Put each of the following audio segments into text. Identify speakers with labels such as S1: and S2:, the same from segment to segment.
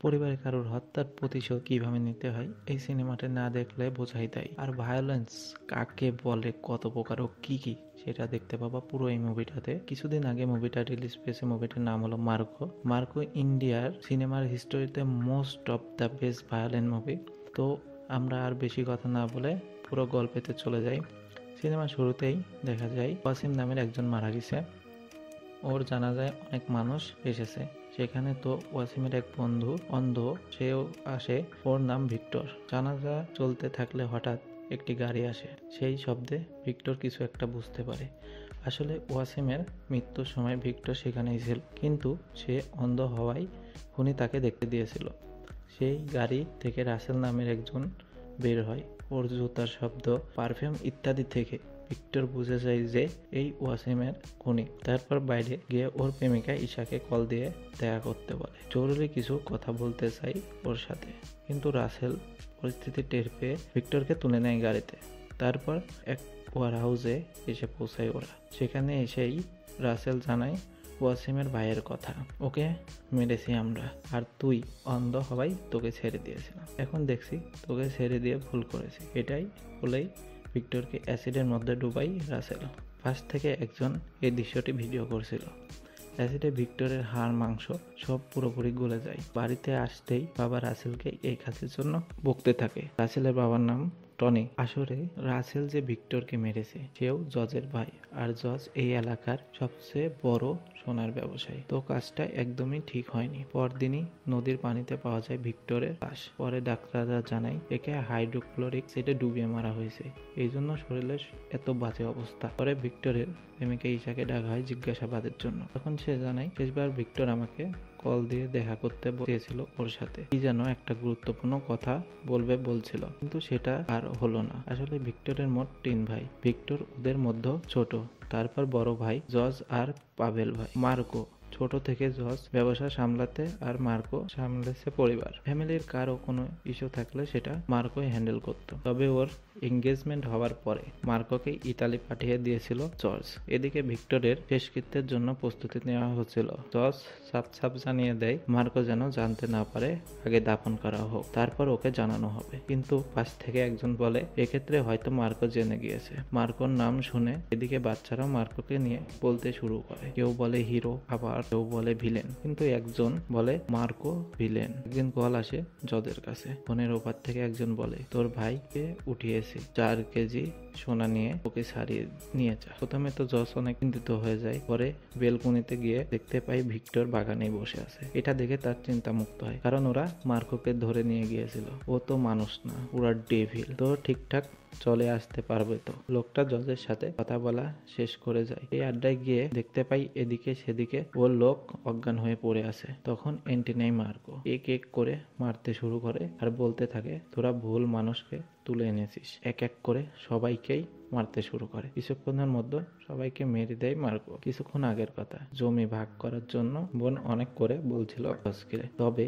S1: পরিবারে কারোর হত্যার প্রতিশোধ কিভাবে নিতে হয় এই সিনেমাটা না দেখলে বোঝাই দেয়। আর ভায়োলেন্স কাকে বলে, কত প্রকার ও কি কি সেটা দেখতে পাবা পুরো এই মুভিটাতে। কিছুদিন আগে মুভিটা রিলিজ পেয়েছে। মুভিটার নাম হলো মার্কো। মার্কো ইন্ডিয়ার সিনেমার হিস্টোরিতে most of the best violent movie. তো আমরা আর বেশি কথা না বলে পুরো গল্পেতে চলে যাই। সিনেমার শুরুতেই দেখা যায় ওয়াসিম নামের একজন মারা গেছে। ওর জানাজায় অনেক মানুষ এসেছে। সেখানে তো ওয়াসিমের এক বন্ধু অন্ধ, সেও আসে। ওর নাম ভিক্টর। জানাজা চলতে থাকলে হঠাৎ একটি গাড়ি আসে। সেই শব্দে ভিক্টর কিছু একটা বুঝতে পারে। আসলে ওয়াসিমের মৃত্যুর সময় ভিক্টর সেখানেই ছিল, কিন্তু সে অন্ধ হওয়ায় খুনি তাকে দেখতে দিয়েছিল। সেই গাড়ি থেকে রাসেল নামের একজন বের হয়। ওর জুতার শব্দ, পারফিউম ইত্যাদি থেকে ভিক্টর বুঝে যায় যে এই ওয়াসিমের খুনি। তারপর বাইরে গিয়ে ওর প্রেমিকা ঈশাকে কল দিয়ে দেখা করতে বলে। জরুরি কিছু কথা বলতে চাই ওর সাথে, কিন্তু রাসেল পরিস্থিতি টের পেয়ে ভিক্টরকে তুলে নেয় গাড়িতে। তারপর এক ওয়ার হাউসে এসে পৌঁছায় ওরা। সেখানে এসেই রাসেল জানায় ওয়াসিমের ভাইয়ের কথা। ওকে মেরেছি আমরা, আর তুই অন্ধ হওয়াই তোকে ছেড়ে দিয়েছিলাম। এখন দেখছি তোকে ছেড়ে দিয়ে ভুল করেছি। এটাই বলেই ভিক্টরকে অ্যাসিডের মধ্যে ডুবাই রাসেল। পাশ থেকে একজন এই দৃশ্যটি ভিডিও করছিল। অ্যাসিডে ভিক্টরের হাড় মাংস সব পুরোপুরি গলে যায়। বাড়িতে আসতেই বাবা রাসেলকে এই কাজের জন্য বকতে থাকে। রাসেলের বাবার নাম টনি। আসলে রাসেল যে ভিক্টরকে মেরেছে সেও জজের ভাই, আর জজ এই এলাকার সবচেয়ে বড় সোনার ব্যবসায়ী। তো কাজটা একদমই ঠিক হয়নি। পরদিনই নদীর পানিতে পাওয়া যায় ভিক্টরের লাশ। পরে ডাক্তাররা জানায় একে হাইড্রোক্লোরিক অ্যাসিডে ডুবিয়ে মারা হয়েছে, এই জন্য শরীরের এত বাজে অবস্থা। পরে ভিক্টরের প্রেমিকা ঈশাকে ডাকা হয় জিজ্ঞাসাবাদের জন্য। তখন সে জানায় শেষবার ভিক্টর আমাকে কল দিয়ে দেখা করতে চেয়েছিল ওর সাথে, কি যেন একটা গুরুত্বপূর্ণ কথা বলছিল, কিন্তু সেটা আর হলো না। আসলে ভিক্টরের মোট 3 ভাই। ভিক্টর ওদের মধ্যে ছোট। তারপর বড় ভাই জজ আর পাভেল ভাই। মার্কো ছোট থেকে জজ ব্যবসা সামলাতে আর মার্কো সামলেছে পরিবার। ফ্যামিলির কারো কোনো ইস্যু থাকলে সেটা মার্কোই হ্যান্ডেল করতো। তবে ওর এঙ্গেজমেন্ট হওয়ার পরে মার্কোকে ইতালি পাঠিয়ে দিয়েছিল জর্জ। এদিকে ভিক্টরের শেষকৃত্যের জন্য প্রস্তুতি নেওয়া হচ্ছিল। জর্জ সাপ জানিয়ে দেয় মার্কো যেন জানতে না পারে, আগে দাফন করা হোক, তারপর ওকে জানানো হবে। কিন্তু পাশ থেকে একজন বলে এক্ষেত্রে হয়তো মার্কো জেনে গিয়েছে। মার্কোর নাম শুনে এদিকে বাচ্চারাও মার্কোকে নিয়ে বলতে শুরু করে। কেউ বলে হিরো, আবার কেউ বলে ভিলেন, কিন্তু একজন বলে মার্কো ভিলেন। একদিন কল আসে জজের কাছে। ফোনের ওপার থেকে একজন বলে তোর ভাইকে উঠিয়েছে, 4 কেজি সোনা নিয়ে ওকে ছাড়িয়ে নিয়ে যা। প্রথমে তো জজ অনেক চিন্তিত হয়ে যায়। পরে বেলকনিতে গিয়ে দেখতে পাই ভিক্টর বাগানে বসে আছে। এটা দেখে তার চিন্তা মুক্ত হয়, কারণ ওরা মার্কোকে ধরে নিয়ে গিয়েছিল। ও তো মানুষ না, ওরা ডেভিল। তো ঠিকঠাক চলে আসতে পারবে তো। লোকটা জজের সাথে কথা বলা শেষ করে যায়। এই আড্ডায় গিয়ে দেখতে পাই এদিকে সেদিকে ওর লোক অজ্ঞান হয়ে পড়ে আছে। তখন এন্ট্রি নেয় মার্কো। এক এক করে মারতে শুরু করে আর বলতে থাকে তোরা ভুল মানুষকে তুলে এনেছিস। এক এক করে সবাইকেই মারতে শুরু করে। কিছুক্ষণের মধ্যে সবাইকে মেরে দেয় মার্কো। কিছুক্ষণ আগের কথা, জমি ভাগ করার জন্য বোন অনেক করে বলছিল জজকে, তবে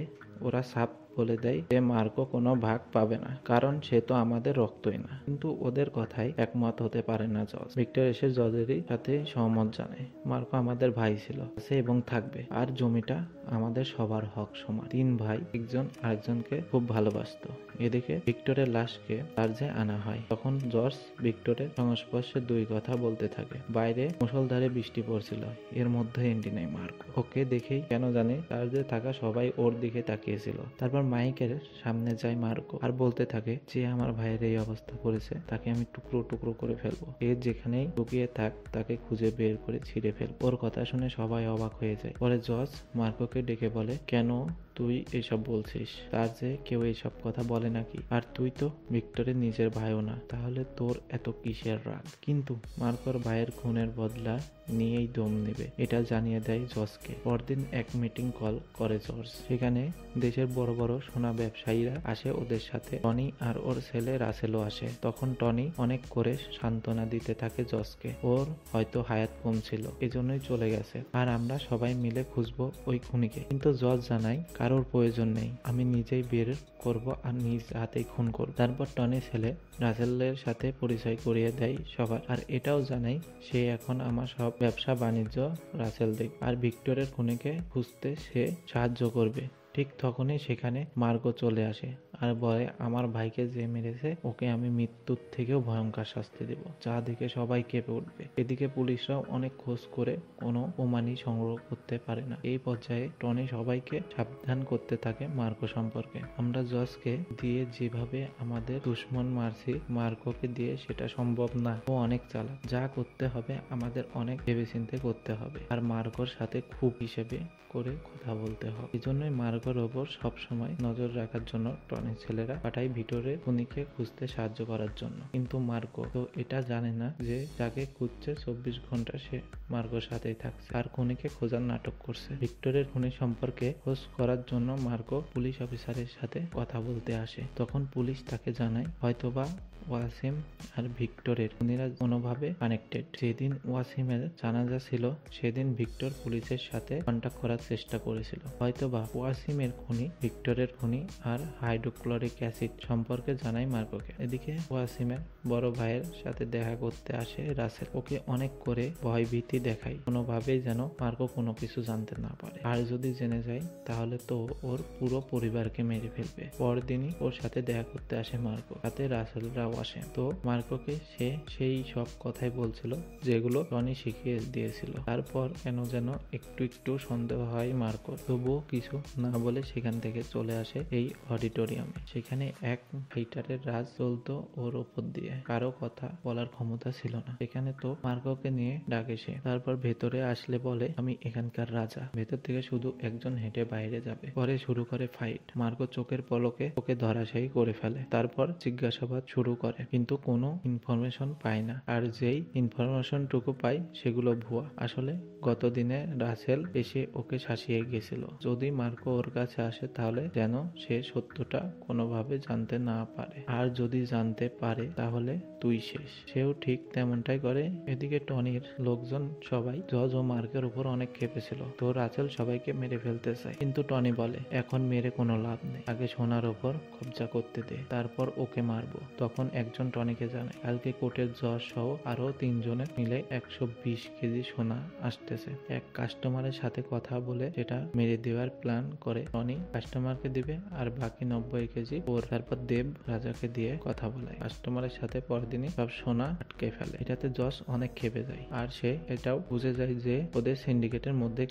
S1: ওরা সাপ বলে দেয় যে মার্কো কোনো ভাগ পাবে না, কারণ সে তো আমাদের রক্তই না। কিন্তু ওদের কথায় একমত হতে পারে না জজ। ভিক্টর এসে জজেরই সাথে সহমত জানায়। মার্কো আমাদের ভাই ছিল, আছে এবং থাকবে, আর জমিটা আমাদের সবার হক সমান। 3 ভাই একজন আরেকজনকে খুব ভালোবাসতো। এদিকে ভিক্টরের লাশকে চার্জে আনা হয়। তখন জজ ভিক্টরের সংস্পর্শে 2 কথা বলতে থাকে। বাইরে মুষলধারে বৃষ্টি পড়ছিল। এর মধ্যে এন্ট্রি নেয় মার্কো। ওকে দেখেই কেন জানি চার্জে থাকা সবাই ওর দিকে তাকিয়েছিল। তারপর মাইকের সামনে যায় মার্কো আর বলতে থাকে যে আমার ভাইয়ের এই অবস্থা করেছে তাকে আমি টুকরো টুকরো করে ফেলবো। এ যেখানেই লুকিয়ে থাক তাকে খুঁজে বের করে ছিঁড়ে ফেলবো। ওর কথা শুনে সবাই অবাক হয়ে যায়। পরে জজ মার্কোকে ডেকে বলে কেন তুই এইসব বলছিস? তার যে কেউ এইসব কথা বলে নাকি? আর তুই তো ভিক্টরের নিজের ভাইও না, তাহলে তোর এত কিসের রাগ? কিন্তু মার্কোর ভাইয়ের খুনের বদলা নিয়েই দম নেবে, এটা জানিয়ে দেয় জজকে। পরদিন এক মিটিং কল করে জজ। সেখানে দেশের বড় বড় সোনা ব্যবসায়ীরা আসে ওদের সাথে। টনি আর ওর ছেলে রাসেলও আসে। তখন টনি অনেক করে সান্ত্বনা দিতে থাকে জজকে। ওর হয়তো হায়াত কম ছিল, এজন্যই চলে গেছে, আর আমরা সবাই মিলে খুঁজবো ওই খুনিকে। কিন্তু জজ জানায় কারোর প্রয়োজন নেই, আমি নিজেই বের করব আর নিজ হাতেই খুন করব। তারপর টনি ছেলে রাসেলের সাথে পরিচয় করিয়ে দেয় সবার, আর এটাও জানাই সে এখন আমার সব ব্যবসা বাণিজ্য রাসেল দেখ, আর ভিক্টরের খুনিকে খুঁজতে সে সাহায্য করবে। ঠিক তখনই সেখানে মার্গো চলে আসে আর বলে, আমার ভাইকে যে মেরেছে ওকে আমি মৃত্যুর থেকেও ভয়ঙ্কর শাস্তি দেব, যা দেখে সবাই কেঁপে উঠবে। এদিকে পুলিশরাও অনেক খোঁজ করে কোনো প্রমাণই সংগ্রহ করতে পারে না। এই পর্যায়ে টনি সবাইকে সাবধান করতে থাকে মার্গো সম্পর্কে। আমরা জজকে দিয়ে যেভাবে আমাদের দুশ্মন মারছি, মার্গোকে দিয়ে সেটা সম্ভব না। ও অনেক চালাক, যা করতে হবে আমাদের অনেক ভেবেচিন্তে করতে হবে আর মার্গোর সাথে খুব হিসেবে করে কথা বলতে হবে। এই জন্যই মার্গোর ওপর সবসময় নজর রাখার জন্য টনির ছেলেরা পাঠায় ভিতরে খুনিকে খুঁজতে সাহায্য করার জন্য। কিন্তু মার্গো তো এটা জানে না যে যাকে খুঁজছে 24 ঘন্টা সে মার্গোর সাথেই থাকছে আর খুনিকে খোঁজার নাটক করছে। ভিক্টরের খুনি সম্পর্কে খোঁজ করার জন্য মার্গো পুলিশ অফিসারের সাথে কথা বলতে আসে। তখন পুলিশ তাকে জানায় হয়তোবা ওয়াসিম আর ভিক্টরের খুনিরা কোনোভাবে কানেক্টেড। যেদিন ওয়াসিমের জানাজা ছিল সেদিন ভিক্টর পুলিশের সাথে কন্ট্যাক্ট করার চেষ্টা করেছিল। হয়তোবা ওয়াসিমের খুনি ভিক্টরের খুনি আর হাইড্রোক্লোরিক অ্যাসিড সম্পর্কে জানায় মার্গোকে। এদিকে ওয়াসিমের বড় ভাইয়ের সাথে দেখা করতে আসে রাসেল। ওকে অনেক করে ভয়ভীতি দেখায়, কোনোভাবেই যেন মার্গো কোনো কিছু জানতে না পারে। আর যদি জেনে যায় তাহলে তো ওর পুরো পরিবারকে মেরে ফেলবে। পরদিনই ওর সাথে দেখা করতে আসে মার্গো, সাথে রাসেলরাও আসে। তো মার্গোকে সে সেই সব কথাই বলছিল যেগুলো টনি শিখিয়ে দিয়েছিল। তারপর কেন যেন একটু একটু সন্দেহ হয় মার্গোর, তবুও কিছু না বলে সেখান থেকে চলে আসে এই অডিটোরিয়ামে। সেখানে এক ফাইটারের রাজ চলতো ওর ওপর দিয়ে, কারো কথা বলার ক্ষমতা ছিল না। সেখানে তো মার্গোকে নিয়ে ডাকে সে। তারপর ভেতরে আসলে বলে, আমি এখানকার রাজা, ভেতর থেকে শুধু একজন হেঁটে বাইরে যাবে। পরে শুরু করে ফাইট। মার্গো চোখের পলকে ওকে ধরাশায়ী করে ফেলে। তারপর জিজ্ঞাসাবাদ শুরু করে, কিন্তু কোনো ইনফরমেশন পায় না। আর যেই ইনফরমেশন টুকু পায় সেগুলো ভুয়া। আসলে গত দিনে রাসেল এসে ওকে শাসিয়ে গেছিল। যদি মার্গো ওর কাছে আসে তাহলে যেন সে সত্যটা কোনোভাবে জানতে না পারে, আর যদি জানতে পারে তাহলে তুই শেষ। সেও ঠিক তেমনটাই করে। এদিকে টনির লোকজন সবাই জজ ও মার্গের উপর অনেক খেপেছিল। তো রাসেল সবাইকে মেরে ফেলতে চায়, কিন্তু টনি বলে এখন মেরে কোনো লাভ নেই, আগে সোনার উপর কবজা করতে দে, তারপর ওকে মারবো। তখন একজন টনিকে জানায় কালকে কোর্টের জজ সহ আরো 3 জনের মিলে 120 কেজি সোনা আসতেছে। এক কাস্টমারের সাথে কথা বলে সেটা মেরে দেওয়ার প্ল্যান করে টনি। কাস্টমারকে দিবে আর বাকি 90 কেজি ওর। তারপর দেব রাজাকে দিয়ে কথা বলায়। কাস্টমারের সাথে পরদিনই সব সোনা আটকে ফেলে। এটাতে জজ অনেক খেপে যায় আর সে এটাও বুঝে যায় যে ওদের সিন্ডিকেটের মধ্যে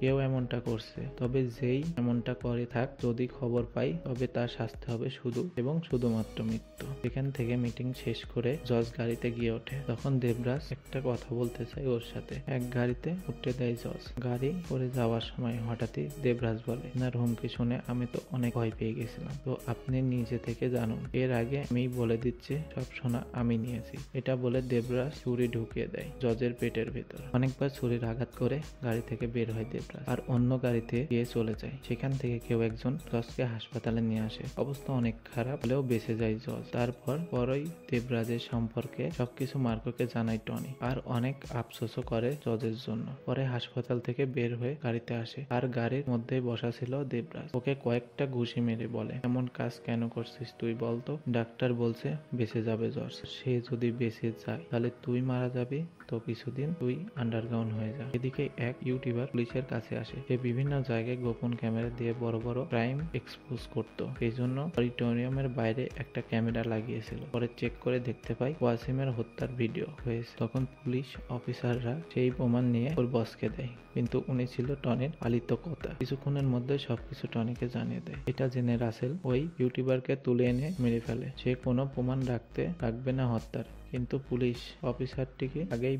S1: কেউ এমনটা করছে। তবে যেই এমনটা করে থাক, যদি খবর পাই তবে তার শাস্তি হবে শুধু এবং শুধুমাত্র মৃত্যু। এখান থেকে মিটিং শেষ করে জজ গাড়িতে গিয়ে ওঠে। তখন দেবরাজ একটা কথা বলতে চায় ওর সাথে। এক গাড়িতে উঠতে দেয় জজ। গাড়ি করে যাওয়ার সময় হঠাৎই দেবরাজ বলে, আপনার হুমকি শুনে আমি তো অনেক ভয় পেয়ে গেছিলাম, তো আপনি নিজে থেকে জানুন। এর আগে আমি বলে দিচ্ছি সব সোনা আমি নিয়েছি। এটা বলে দেবরাজ ছুরি ঢুকিয়ে দেয় জজের পেটের ভেতর। অনেকবার ছুরির আঘাত করে গাড়ি থেকে বের হয় দেবরাজ আর অন্য গাড়িতে গিয়ে চলে যায়। সেখান থেকে কেউ একজন জজকে হাসপাতালে নিয়ে আসে। অবস্থা অনেক খারাপ হলেও বেঁচে যায় জজ। তারপর পরই দেবরাজের সম্পর্কে সবকিছু মার্গোকে জানায় টনি আর অনেক আফসোসও করে জজের জন্য। পরে হাসপাতাল থেকে বের হয়ে গাড়িতে আসে আর গাড়ির মধ্যে বসা ছিল দেবরাজ। ওকে কয়েকটা ঘুষি মেরে বলে, এমন কাজ কেন করছিস তুই বলতো? ডাক্তার বলছে বেঁচে যাবে জজ। সে যদি বেঁচে যায় তাহলে তুই মারা যাবি, তো কিছুদিন তুই আন্ডারগ্রাউন্ড হয়ে যা। এদিকে এক ইউটিউবার পুলিশের কাছে আসে। সে বিভিন্ন জায়গায় গোপন ক্যামেরা দিয়ে বড় বড় ক্রাইম এক্সপোজ করতো। এই জন্য অডিটোরিয়ামের বাইরে একটা ক্যামেরা লাগিয়েছিল। পরে চেক করে দেখতে পাই ওয়াসিমের হত্যার ভিডিও হয়েছে। তখন পুলিশ অফিসাররা সেই প্রমাণ নিয়ে ওর বসকে দেয়, কিন্তু উনি ছিল টনির পালিত কথা। কিছুক্ষণের মধ্যে সবকিছু টনিকে জানিয়ে দেয়। এটা জেনে রাসেল ওই ইউটিউবারকে তুলে এনে মেরে ফেলে। সে কোনো প্রমাণ রাখবে না হত্যার। কিন্তু পুলিশ অফিসারটিকে আগেই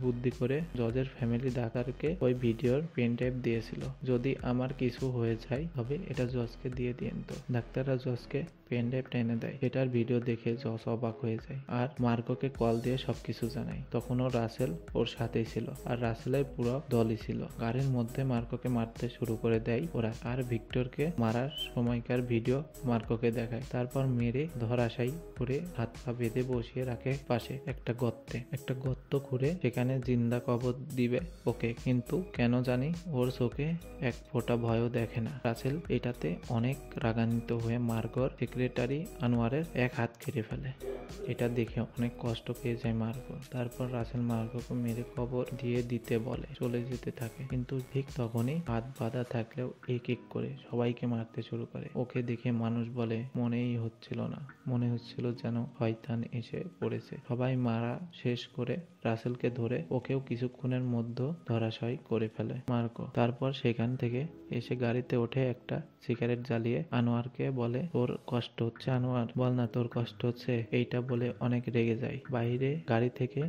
S1: বুদ্ধি করে জজের ফ্যামিলি ডাক্তারকে ওই ভিডিওর পেন ড্রাইভ দিয়েছিল। যদি আমার কিছু হয়ে যায় তবে এটা জজকে দিয়ে দিন। তো ডাক্তাররা জজকে পেন ড্রাইভটা এনে দেয়। এটার ভিডিও দেখে জজ অবাক হয়ে যায় আর মার্গোকে কল দিয়ে সবকিছু জানায়। তখনও রাসেল ওর সাথেই ছিল আর রাসেলের পুরো দলই ছিল। গাড়ির মধ্যে মার্গোকে মারতে শুরু করে দেয় ওরা আর ভিক্টরকে মারার সময়কার ভিডিও মার্গোকে দেখায়। তারপর মেরে ধরাশায়ী করে হাত পা বেঁধে বসিয়ে রাখে পাশে একটা গর্ত খুঁড়ে সেখানে জিন্দা কবর দিবে ওকে, কিন্তু কেন জানি ওর চোখে এক ফোঁটা ভয়ও দেখে না। রাসেল এটাতে অনেক রাগান্বিত হয়ে মার্গোর সেক্রেটারি আনোয়ারের এক হাত কেটে ফেলে। এটা দেখে অনেক কষ্ট পেয়ে যায় মার্গো। তারপর রাসেল মার্গোকে মেরে কবর দিয়ে দিতে বলে চলে যেতে থাকে, কিন্তু ঠিক তখনই হাত বাঁধা থাকলেও এক এক করে সবাইকে মারতে শুরু করে। ওকে দেখে মানুষ বলে মনেই হচ্ছিল না, মনে হচ্ছিল যেন শয়তান এসে পড়েছে। সবাই মারা শেষ করে রাসেলকে ধরে ওকেও কিছুক্ষণের মধ্যে ধরাশায়ী করে ফেলে মার্গো। তারপর সেখান থেকে এসে গাড়িতে ওঠে, একটা সিগারেট জ্বালিয়ে আনোয়ারকে বলে তোর কষ্ট হচ্ছে আনোয়ার, বল না তোর কষ্ট হচ্ছে। এইটা বলে অনেক রেগে যায়। বাইরে গাড়ি থেকে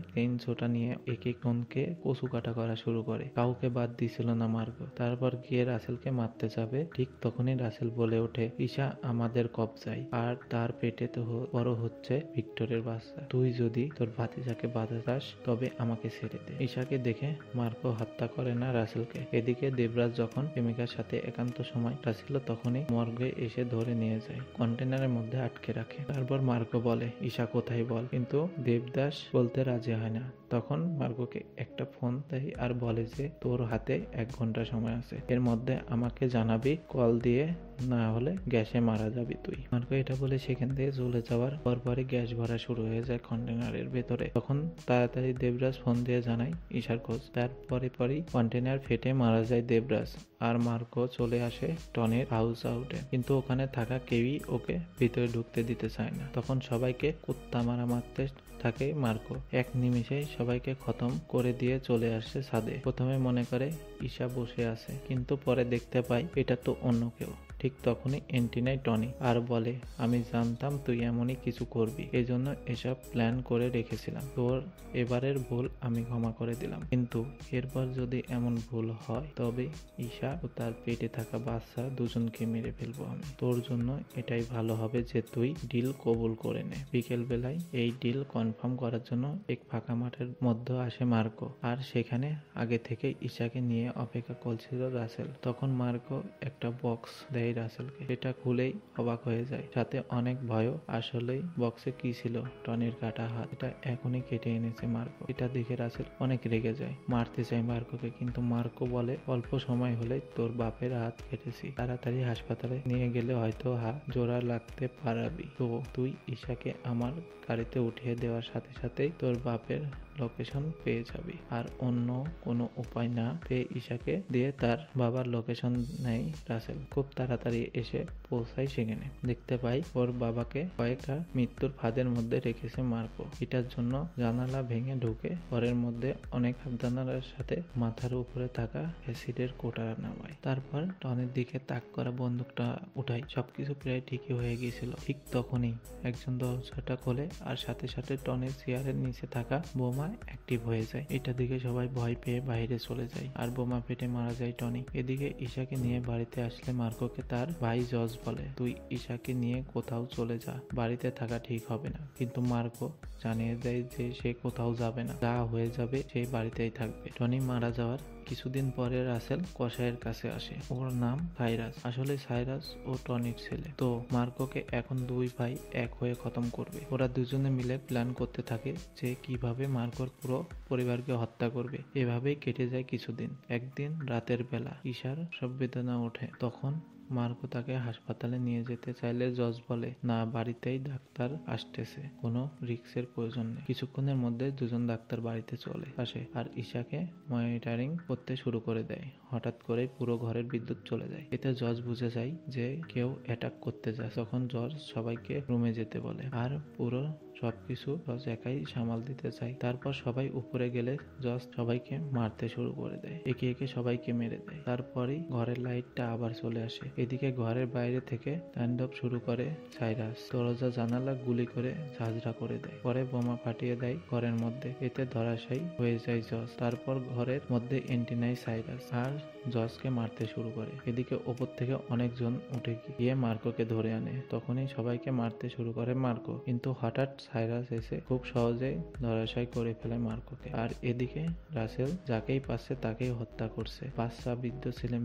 S1: ছোটা নিয়ে এক এক জনকে কচু কাটা করা শুরু করে। কাউকে বাদ দিছিল না মার্গো। তারপর গিয়ে রাসেলকে মারতে যাবে, ঠিক তখনই রাসেল বলে ওঠে ঈশা আমাদের কবজায়, আর তার পেটে তো বড় হচ্ছে ভিক্টরের বাচ্চা। তুই যদি তোর ভাতিজাকে বাধা দাস তবে আমাকে ছেড়ে দে। ঈশাকে দেখে মার্গো হত্যা করে না রাসেলকে। এদিকে দেবরাজ যখন প্রেমিকার সাথে একান্ত সময় ছিল তখনই মর্গে এসে ধরে নিয়ে যায়, কন্টেনারের মধ্যে আটকে রাখে। তারপর মার্গো বলে ঈশা কোথায় বল, কিন্তু দেবদাস বলতে রাজি হয় না। তখন মার্গোকে একটা ফোন দেয় আর বলে যে তোর হাতে 1 ঘন্টা সময় আছে, এর মধ্যে আমাকে জানাবি, কল দিয়ে না হলে গ্যাসে মারা যাবি তুই। মার্গো এটা বলে সেখান থেকে চলে যাওয়ার পরপরই গ্যাস ভরা শুরু হয়ে যায় কন্টেনারের ভেতরে। তখন তাড়াতাড়ি দেবরাজ ফোন দিয়ে জানায় ঈশার খোঁজ। তারপরে পরই কন্টেনার ফেটে মারা যায় দেবরাজ, আর মার্গো চলে আসে টনির হাউস আউটে, কিন্তু ওখানে থাকা কেউই ওকে ভিতরে ঢুকতে দিতে চায় না। তখন সবাইকে কুত্তা মারা মারতে থাকে মার্গো। এক নিমিষেই সবাইকে খতম করে দিয়ে চলে আসে ছাদে। প্রথমে মনে করে ঈশা বসে আছে, কিন্তু পরে দেখতে পায় এটা তো অন্য কেউ। ঠিক তখনই এন্ট্রি নেয় টনি আর বলে আমি জানতাম তুই এমনই কিছু করবি, এজন্য এসব প্ল্যান করে রেখেছিলাম। তোর এবারের ভুল আমি ক্ষমা করে দিলাম, কিন্তু এরপর যদি এমন ভুল হয় তবে ঈশা ও তার পেটে থাকা বাচ্চা দুজনকে মেরে ফেলবো আমি। তোর জন্য এটাই ভালো হবে যে তুই ডিল কবুল করে নে। বিকেল বেলায় এই ডিল কনফার্ম করার জন্য এক ফাঁকা মাঠের মধ্যে আসে মার্গো, আর সেখানে আগে থেকে ঈশাকে নিয়ে অপেক্ষা করছিল রাসেল। তখন মার্গো একটা বক্স দেয় রাসেলকে, এটা খুলেই অবাক হয়ে যায়, সাথে অনেক ভয়ও। আসলেই বক্সে কি ছিল? টনির কাটা হাত। এটা এখনই কেটে এনেছে মার্গো। এটা দেখে রাসেল অনেক রেগে যায়, মারতে চায় মার্গোকে, কিন্তু মার্গো বলে অল্প সময় হলে তোর বাপের হাত কেটেছি, তাড়াতাড়ি হাসপাতালে নিয়ে গেলে হয়তো হাত জোড়া লাগতে পারবি। তো তুই ঈশাকে আমার গাড়িতে উঠিয়ে দেওয়ার সাথে সাথেই তোর বাপের লোকেশন পেয়ে যাবি, আর অন্য কোনো উপায় না পেয়ে ঈশাকে দিয়ে তার বাবার লোকেশন নেয় রাসেল। খুব তাড়াতাড়ি এসে পৌঁছায় সেখানে, দেখতে পাই ওর বাবাকে কয়েকটা মৃত্যুর ফাঁদের মধ্যে রেখেছে মার্গো। এটার জন্য জানালা ভেঙে ঢুকে ঘরের মধ্যে অনেক জানালার সাথে মাথার উপরে থাকা অ্যাসিডের কোটা নামায়। তারপর টনের দিকে তাক করা বন্দুকটা উঠাই। সবকিছু প্রায় ঠিকই হয়ে গিয়েছিল। ঠিক তখনই একজন দরজাটা খোলে, আর সাথে সাথে টনের চেয়ারের নিচে থাকা বোমা অ্যাক্টিভ হয়ে যায়। এটা দেখে সবাই ভয় পেয়ে বাইরে চলে যায়, আর বোমা ফেটে মারা যায় টনি। এদিকে ঈশাকে নিয়ে বাড়িতে আসলে মার্গোকে তার ভাই জজ বলে তুই ঈশাকে নিয়ে কোথাও চলে যা, বাড়িতে থাকা ঠিক হবে না। কিন্তু মার্গো জানিয়ে দেয় যে সে কোথাও যাবে না, যা হয়ে যাবে সে বাড়িতেই থাকবে। টনি মারা যাওয়ার কিছুদিন পরে রাসেল কসাইয়ের কাছে আসে। ওর নাম সাইরাস, আসলে সাইরাস ও টনির ছেলে। তো মার্গোকে এখন দুই ভাই এক হয়ে খতম করবে। ওরা দুজনে মিলে প্ল্যান করতে থাকে যে কিভাবে মার্গোর পুরো পরিবারকে হত্যা করবে। এভাবেই কেটে যায় কিছুদিন। একদিন রাতের বেলা ঈশার সব বেদনা ওঠে। তখন মার্গো তাকে হাসপাতালে নিয়ে যেতে চাইলে জজ বলে না, বাড়িতেই ডাক্তার আসতেছে, কোনো রিস্কের প্রয়োজন নেই। কিছুক্ষণের মধ্যে দুজন ডাক্তার বাড়িতে চলে আসে আর ঈশাকে মনিটরিং করতে শুরু করে দেয়। হঠাৎ করে পুরো ঘরের বিদ্যুৎ চলে যায়। এতে জজ বুঝে যায় যে কেউ অ্যাটাক করতে যায়। তখন জজ সবাইকে রুমে যেতে বলে, আর পুরো সবকিছু জজ একাই সামাল দিতে চায়। তারপর সবাই উপরে গেলে জজ সবাইকে মারতে শুরু করে দেয়, একে একে সবাইকে মেরে দেয়। তারপরেই ঘরের লাইটটা আবার চলে আসে। এদিকে ঘরের বাইরে থেকে তাণ্ডব শুরু করে সাইরাস, দরজা জানালা গুলি করে ঝাঁঝরা করে দেয়, পরে বোমা ফাটিয়ে দেয় ঘরের মধ্যে। এতে ধরাশায়ী হয়ে যায় জজ। তারপর ঘরের মধ্যে এন্ট্রি নেয় সাইরাস, আর জজকে মারতে শুরু করে। এদিকে ওপর থেকে অনেকজন উঠে গিয়ে মার্কোকে ধরে আনে। তখনই সবাইকে মারতে শুরু করে মার্কো, কিন্তু হঠাৎ সাইরাস এসে খুব সহজেই ধরাশায়ী করে ফেলে মার্কোকে। আর এদিকে রাসেল যাকেই পাচ্ছে তাকেই হত্যা করছে। বাচ্চা বৃদ্ধ ছেলে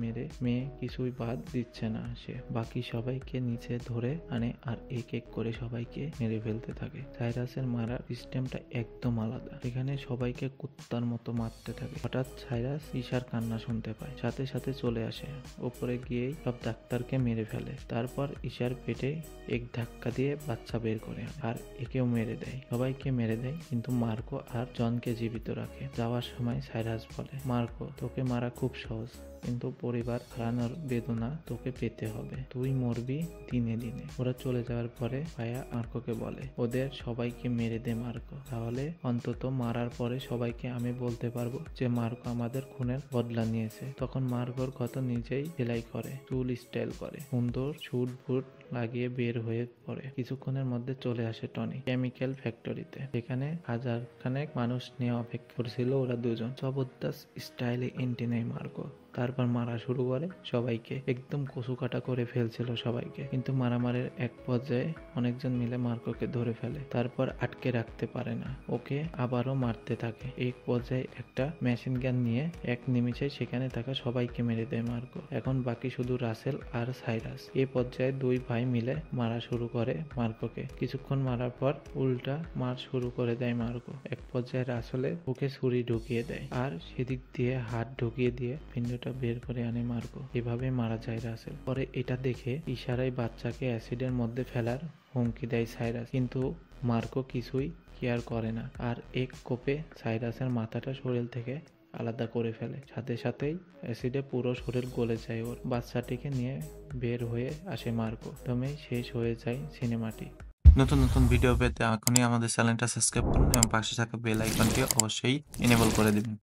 S1: মেয়ে কিছুই বাদ দিচ্ছে না। সে বাকি সবাইকে নিচে ধরে আনে আর এক এক করে সবাইকে মেরে ফেলতে থাকে। সাইরাসের মারার সিস্টেমটা একদম আলাদা। এখানে সবাইকে কুত্তার মতো মারতে থাকে। হঠাৎ সাইরাস ঈশার কান্না শুনতে পায়, সাথে সাথে চলে আসে। উপরে গিয়েই সব ডাক্তারকে মেরে ফেলে। তারপর ঈশার পেটে এক ধাক্কা দিয়ে বাচ্চা বের করে আনে আর একেও মেরে দেয়। সবাইকে মেরে দেয়, কিন্তু মার্কো আর জনকে জীবিত রাখে। যাওয়ার সময় সাইরাস বলে, মার্কো, তোকে মারা খুব সহজ, কিন্তু পরিবার হারানোর বেদনা তোকে পেতে হবে। তুই মরবি দিনে দিনে। ওরা চলে যাওয়ার পরে ভাইয়া মার্কোকে বলে, ওদের সবাইকে মেরে দে মার্কো, তাহলে অন্তত মারার পরে সবাইকে আমি বলতে পারবো যে মার্কো আমাদের খুনের বদলা নিয়েছে। তখন মার্কোর ক্ষত নিজেই সেলাই করে, চুল স্টাইল করে, সুন্দর ছুট ফুট লাগিয়ে বের হয়ে পড়ে। কিছুক্ষণের মধ্যে চলে আসে টনি কেমিক্যাল ফ্যাক্টরিতে। সেখানে হাজার খানেক মানুষ নিয়ে অপেক্ষা করছিল। ওরা দুজন জবরদস্ত স্টাইলে এন্ট্রি নেয় মার্কো। তারপর মারা শুরু করে সবাইকে। একদম কচু কাটা করে ফেলছিল সবাইকে, কিন্তু মারামারির এক পর্যায়ে অনেকজন মিলে মার্কোকে ধরে ফেলে। তারপর আটকে রাখতে পারে না, ওকে আবারও মারতে থাকে। এক পর্যায়ে একটা মেশিন গান নিয়ে এক নিমিষে সেখানে থাকা সবাইকে মেরে দেয় মার্কো। এখন বাকি শুধু রাসেল আর সাইরাস। এই পর্যায়ে দুই ভাই মিলে মারা শুরু করে মার্কোকে। কিছুক্ষণ মারার পর উল্টা মার শুরু করে দেয় মার্কো। এক পর্যায়ে রাসেলের বুকে ছুরি ঢুকিয়ে দেয় আর সেদিক দিয়ে হাত ঢুকিয়ে দিয়ে পিণ্ডটা বের করে আনে মার্কো। এভাবে মারা যায় রাসেল। পরে এটা দেখে ইশারায় বাচ্চাকে অ্যাসিডের মধ্যে ফেলার হুমকি দেয় সাইরাস, কিন্তু মার্কো কিছুই কেয়ার করে না আর এক কোপে সাইরাসের মাথাটা শরীর থেকে আলাদা করে ফেলে। সাথে সাথেই অ্যাসিডে পুরো শরীর গলে যায় ওর। বাচ্চাটিকে নিয়ে বের হয়ে আসে মার্কো। প্রথমেই শেষ হয়ে যায় সিনেমাটি।
S2: নতুন নতুন ভিডিও পেতে এখনই আমাদের চ্যানেলটা সাবস্ক্রাইব করুন এবং পাশে থাকা বেল আইকনটি অবশ্যই এনেবল করে দিবেন।